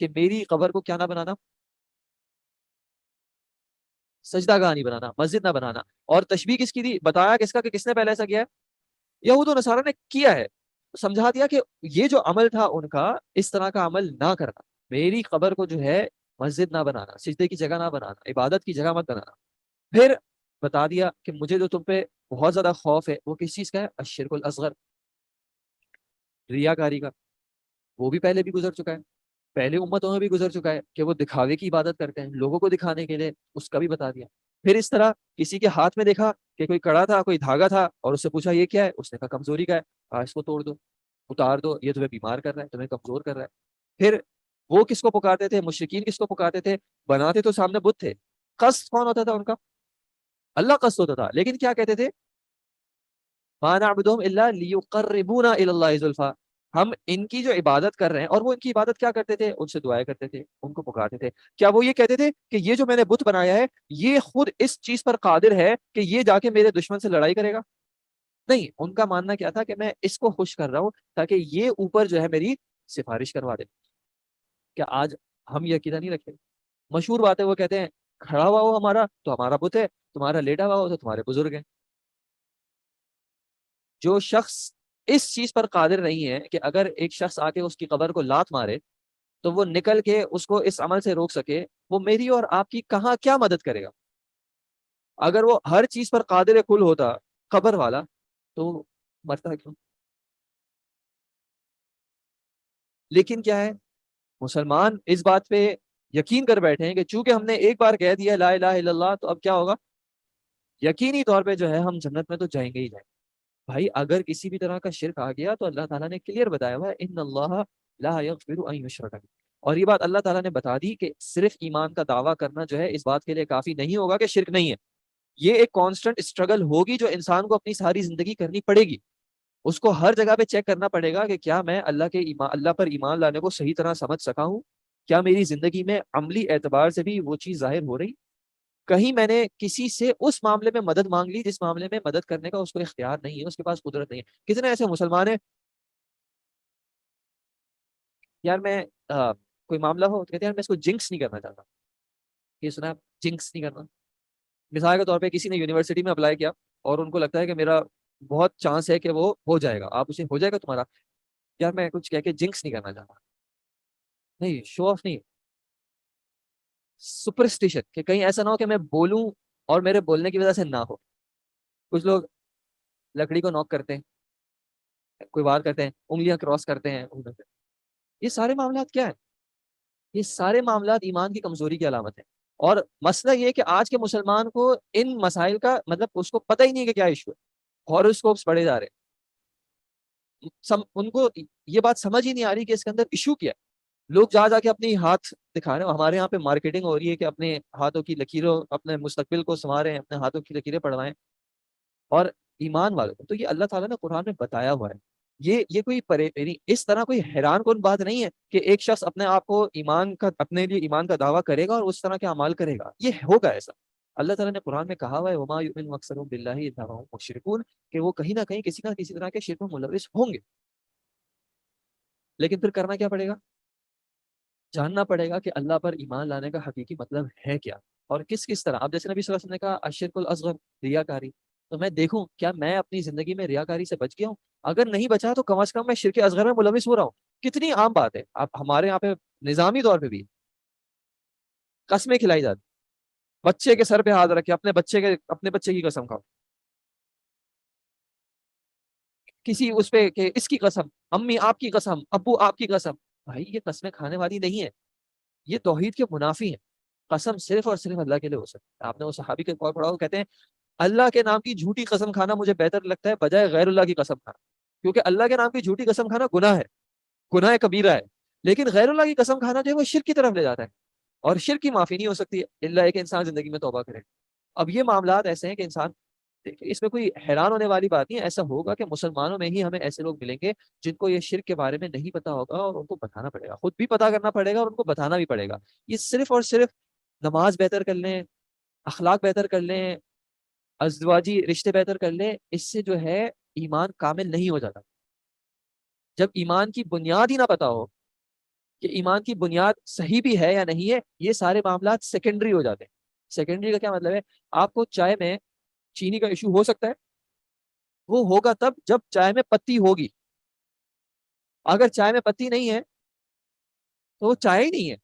کہ میری قبر کو کیا نہ بنانا، سجدہ گاہ نہیں بنانا، مسجد نہ بنانا. اور تشبیہ کس کی دی، بتایا کس کا کہ کس نے پہلے ایسا کیا ہے، یہود و نصارہ نے کیا ہے. سمجھا دیا کہ یہ جو عمل تھا ان کا، اس طرح کا عمل نہ کرنا. میری قبر کو جو ہے مسجد نہ بنانا، سجدے کی جگہ نہ بنانا، عبادت کی جگہ مت بنانا. پھر بتا دیا کہ مجھے جو تم پہ بہت زیادہ خوف ہے وہ کس چیز کا ہے، الشرک الاصغر، ریاکاری کا. وہ بھی پہلے بھی گزر چکا ہے، پہلے امتوں میں بھی گزر چکا ہے کہ وہ دکھاوے کی عبادت کرتے ہیں لوگوں کو دکھانے کے لیے، اس کا بھی بتا دیا. پھر اس طرح کسی کے ہاتھ میں دیکھا کہ کوئی کڑا تھا، کوئی دھاگا تھا، اور اس سے پوچھا یہ کیا ہے، اس نے کہا کمزوری کا ہے، اس کو توڑ دو، اتار دو، یہ تمہیں بیمار کر رہا ہے، تمہیں کمزور کر رہا ہے. پھر وہ کس کو پکارتے تھے، مشرکین کس کو پکارتے تھے، بناتے تو سامنے بت تھے. قصد کون ہوتا تھا ان کا، اللہ قصد ہوتا تھا، لیکن کیا کہتے تھے، ما نعبدهم الا ليقربونا الى الله زلفا. ہم ان کی جو عبادت کر رہے ہیں، اور وہ ان کی عبادت کیا کرتے تھے، ان سے دعائیں کرتے تھے، ان کو پکارتے تھے. کیا وہ یہ کہتے تھے کہ یہ جو میں نے بت بنایا ہے یہ خود اس چیز پر قادر ہے کہ یہ جا کے میرے دشمن سے لڑائی کرے گا؟ نہیں، ان کا ماننا کیا تھا کہ میں اس کو خوش کر رہا ہوں تاکہ یہ اوپر جو ہے میری سفارش کروا دے. کیا آج ہم یہ عقیدہ نہیں رکھتے؟ مشہور بات ہے، وہ کہتے ہیں کھڑا ہوا ہو ہمارا تو ہمارا بت ہے، تمہارا لیٹا ہوا ہو تو تمہارے بزرگ ہیں. جو شخص اس چیز پر قادر نہیں ہے کہ اگر ایک شخص آ کے اس کی قبر کو لات مارے تو وہ نکل کے اس کو اس عمل سے روک سکے، وہ میری اور آپ کی کہاں کیا مدد کرے گا؟ اگر وہ ہر چیز پر قادر کل ہوتا قبر والا تو مرتا کیوں؟ لیکن کیا ہے، مسلمان اس بات پہ یقین کر بیٹھے ہیں کہ چونکہ ہم نے ایک بار کہہ دیا لا الہ الا اللہ تو اب کیا ہوگا، یقینی طور پہ جو ہے ہم جنت میں تو جائیں گے ہی جائیں گے. بھائی اگر کسی بھی طرح کا شرک آ گیا تو اللہ تعالیٰ نے کلیئر بتایا ہوا ہے ان اللہ لا یغفر ان یشرک بہ. اور یہ بات اللہ تعالیٰ نے بتا دی کہ صرف ایمان کا دعویٰ کرنا جو ہے اس بات کے لیے کافی نہیں ہوگا کہ شرک نہیں ہے. یہ ایک کانسٹنٹ اسٹرگل ہوگی جو انسان کو اپنی ساری زندگی کرنی پڑے گی. اس کو ہر جگہ پہ چیک کرنا پڑے گا کہ کیا میں اللہ پر ایمان لانے کو صحیح طرح سمجھ سکا ہوں، کیا میری زندگی میں عملی اعتبار سے بھی وہ چیز ظاہر ہو رہی، کہیں میں نے کسی سے اس معاملے میں مدد مانگ لی جس معاملے میں مدد کرنے کا اس کو اختیار نہیں ہے، اس کے پاس قدرت نہیں ہے. کتنے ایسے مسلمان ہیں، یار میں کوئی معاملہ ہو تو کہتے ہیں یار میں اس کو جنکس نہیں کرنا چاہتا. یہ سنا ہے جنکس نہیں کرنا؟ مثال کے طور پہ کسی نے یونیورسٹی میں اپلائی کیا اور ان کو لگتا ہے کہ میرا بہت چانس ہے کہ وہ ہو جائے گا، آپ اسے ہو جائے گا تمہارا، یار میں کچھ کہہ کے جنکس نہیں کرنا چاہتا. نہیں، شو آف نہیں، سپرسٹیشن، کہ کہیں ایسا نہ ہو کہ میں بولوں اور میرے بولنے کی وجہ سے نہ ہو. کچھ لوگ لکڑی کو نوک کرتے ہیں، کوئی بات کرتے ہیں، انگلیاں کراس کرتے ہیں، یہ سارے معاملات کیا ہیں، یہ سارے معاملات ایمان کی کمزوری کی علامت ہے. اور مسئلہ یہ کہ آج کے مسلمان کو ان مسائل کا مطلب اس کو پتہ ہی نہیں کہ کیا ایشو ہے، ہاروسکوپس پڑھے جا رہے ہیں. ان کو یہ بات سمجھ ہی نہیں آ رہی کہ اس کے اندر ایشو کیا ہے. لوگ جا جا کے اپنی ہاتھ دکھا رہے ہیں. ہمارے یہاں پہ مارکیٹنگ ہو رہی ہے کہ اپنے ہاتھوں کی لکیروں، اپنے مستقبل کو سنواریں، اپنے ہاتھوں کی لکیریں پڑھوائیں. اور ایمان والوں کو تو یہ اللہ تعالیٰ نے قرآن میں بتایا ہوا ہے. یہ کوئی یعنی اس طرح کوئی حیران کن بات نہیں ہے کہ ایک شخص اپنے آپ کو ایمان کا، اپنے لیے ایمان کا دعویٰ کرے گا اور اس طرح کے اعمال کرے گا، یہ ہوگا ایسا. اللہ تعالیٰ نے قرآن میں کہا ہوا ہے وما یؤمن اکثرهم باللہ الا وهم مشرکون، کہ وہ کہیں نہ کہیں کسی نہ کسی طرح کے شرک میں ملوث ہوں گے. لیکن پھر کرنا کیا پڑے گا، جاننا پڑے گا کہ اللہ پر ایمان لانے کا حقیقی مطلب ہے کیا، اور کس کس طرح. اب جیسے نبی صلی اللہ علیہ وسلم نے کہا الشرک الاصغر، ریاکاری، تو میں دیکھوں کیا میں اپنی زندگی میں ریاکاری سے بچ گیا ہوں. اگر نہیں بچا تو کم از کم میں شرک اصغر میں ملوث ہو رہا ہوں. کتنی عام بات ہے، اب ہمارے یہاں پہ نظامی طور پہ بھی قسمیں کھلائی جاتی، بچے کے سر پہ ہاتھ رکھے، اپنے بچے کی قسم کھاؤ، کسی اس پہ کہ اس کی قسم، امی آپ کی قسم، ابو آپ کی قسم. بھائی یہ قسمیں کھانے والی نہیں ہے، یہ توحید کے منافی ہیں. قسم صرف اور صرف اللہ کے لیے ہو سکتا ہے. آپ نے وہ صحابی کے قول پڑھا ہو، کہتے ہیں اللہ کے نام کی جھوٹی قسم کھانا مجھے بہتر لگتا ہے بجائے غیر اللہ کی قسم کھانا، کیونکہ اللہ کے نام کی جھوٹی قسم کھانا گناہ ہے، گناہ کبیرہ ہے. لیکن غیر اللہ کی قسم کھانا جو ہے وہ شرک کی طرف لے جاتا ہے، اور شرک کی معافی نہیں ہو سکتی الا ایک انسان زندگی میں توبہ کرے. اب یہ معاملات ایسے ہیں کہ انسان دیکھیں، اس میں کوئی حیران ہونے والی بات نہیں ہے. ایسا ہوگا کہ مسلمانوں میں ہی ہمیں ایسے لوگ ملیں گے جن کو یہ شرک کے بارے میں نہیں پتا ہوگا، اور ان کو بتانا پڑے گا، خود بھی پتا کرنا پڑے گا اور ان کو بتانا بھی پڑے گا. یہ صرف اور صرف نماز بہتر کر لیں، اخلاق بہتر کر لیں، ازدواجی رشتے بہتر کر لیں، اس سے جو ہے ایمان کامل نہیں ہو جاتا. جب ایمان کی بنیاد ہی نہ پتا ہو کہ ایمان کی بنیاد صحیح بھی ہے یا نہیں ہے، یہ سارے معاملات سیکنڈری ہو جاتے ہیں۔ سیکنڈری کا کیا مطلب ہے؟ آپ کو چائے میں چینی کا ایشو ہو سکتا ہے، وہ ہوگا تب جب چائے میں پتی ہوگی۔ اگر چائے میں پتی نہیں ہے تو وہ چائے ہی نہیں ہے۔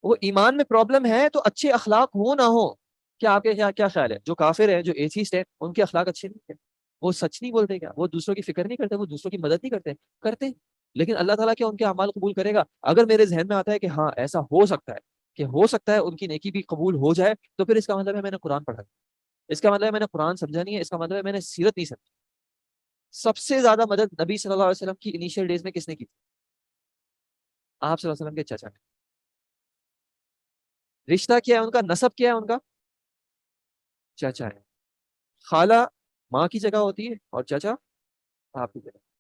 وہ ایمان میں پرابلم ہے تو اچھے اخلاق ہو نہ ہو، کیا آپ کے کیا خیال ہے؟ جو کافر ہیں، جو ایتھیسٹ ہیں، ان کے اخلاق اچھے نہیں ہیں؟ وہ سچ نہیں بولتے کیا؟ وہ دوسروں کی فکر نہیں کرتے؟ وہ دوسروں کی مدد نہیں کرتے؟ کرتے ہیں۔ لیکن اللہ تعالیٰ کیا ان کے اعمال قبول کرے گا؟ اگر میرے ذہن میں آتا ہے کہ ہاں ایسا ہو سکتا ہے، کہ ہو سکتا ہے ان کی نیکی بھی قبول ہو جائے، تو پھر اس کا مطلب ہے میں نے قرآن پڑھا نہیں، اس کا مطلب ہے میں نے قرآن سمجھا نہیں ہے، اس کا مطلب ہے میں نے سیرت نہیں سمجھی۔ سب سے زیادہ مدد نبی صلی اللہ علیہ وسلم کی انیشیل ڈیز میں کس نے کی تھی؟ آپ صلی اللہ علیہ وسلم کے چچا نے۔ رشتہ کیا ہے ان کا؟ نسب کیا ہے ان کا؟ چچا ہے۔ خالہ ماں کی جگہ ہوتی ہے اور چچا آپ کی جگہ۔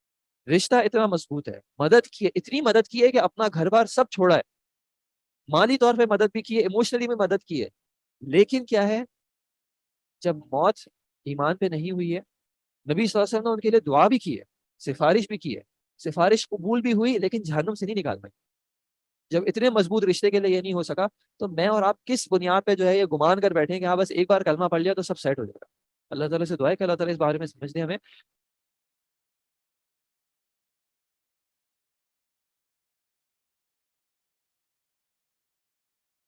رشتہ اتنا مضبوط ہے، مدد کی ہے، اتنی مدد کی ہے کہ اپنا گھر بار سب چھوڑا ہے، مالی طور پہ مدد بھی کی ہے، ایموشنلی بھی مدد کی ہے۔ لیکن کیا ہے، جب موت ایمان پہ نہیں ہوئی ہے، نبی صلی اللہ علیہ وسلم نے ان کے لیے دعا بھی کی ہے، سفارش بھی کی ہے، سفارش قبول بھی ہوئی لیکن جہنم سے نہیں نکال پائی۔ جب اتنے مضبوط رشتے کے لیے یہ نہیں ہو سکا، تو میں اور آپ کس بنیاد پہ جو ہے یہ گمان کر بیٹھے ہیں کہ ہاں بس ایک بار کلمہ پڑھ لیا تو سب سیٹ ہو جائے گا؟ اللہ تعالیٰ سے دعا ہے کہ اللہ تعالیٰ اس بارے میں سمجھ دے ہمیں،